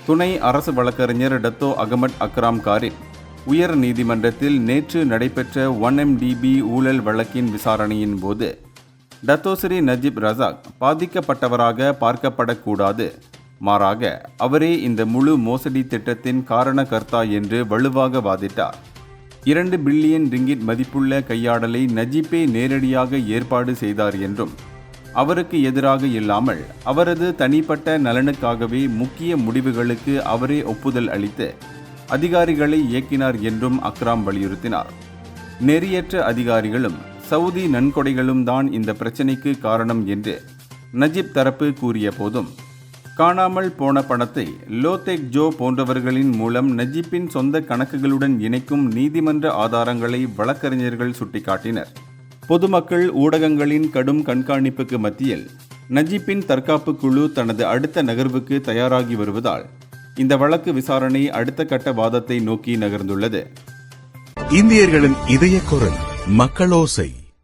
துணை அரசு வழக்கறிஞர் டத்தோ அகமட் அக்ராம் காரிம் உயர் நீதிமன்றத்தில் நேற்று நடைபெற்ற 1MDB ஊழல் வழக்கின் விசாரணையின் போது டத்தோஸ்ரீ நஜீப் ரசாக் பாதிக்கப்பட்டவராக பார்க்கப்படக்கூடாது, மாறாக அவரே இந்த முழு மோசடி திட்டத்தின் காரணகர்த்தா என்று வலுவாக வாதிட்டார். 2 பில்லியன் ரிங்கிட் மதிப்புள்ள கையாடலை நஜீப்பே நேரடியாக ஏற்பாடு செய்தார் என்றும், அவருக்கு எதிராக இல்லாமல் அவரது தனிப்பட்ட நலனுக்காகவே முக்கிய முடிவுகளுக்கு அவரே ஒப்புதல் அளித்து அதிகாரிகளை இயக்கினார் என்றும் அக்ராம் வலியுறுத்தினார். நெறியற்ற அதிகாரிகளும் சவுதி நன்கொடைகளும் தான் இந்த பிரச்சினைக்கு காரணம் என்று நஜீப் தரப்பு கூறிய போதும், காணாமல் போன பணத்தை லோதேக் ஜோ போன்றவர்களின் மூலம் நஜீப்பின் சொந்த கணக்குகளுடன் இணைக்கும் நீதிமன்ற ஆதாரங்களை வழக்கறிஞர்கள் சுட்டிக்காட்டினர். பொதுமக்கள் ஊடகங்களின் கடும் கண்காணிப்புக்கு மத்தியில் நஜீப்பின் தற்காப்பு குழு தனது அடுத்த நகர்வுக்கு தயாராகி வருவதால் இந்த வழக்கு விசாரணை அடுத்த கட்ட வாதத்தை நோக்கி நகர்ந்துள்ளது. இந்தியர்களின் இதய குரல் மக்களோசை.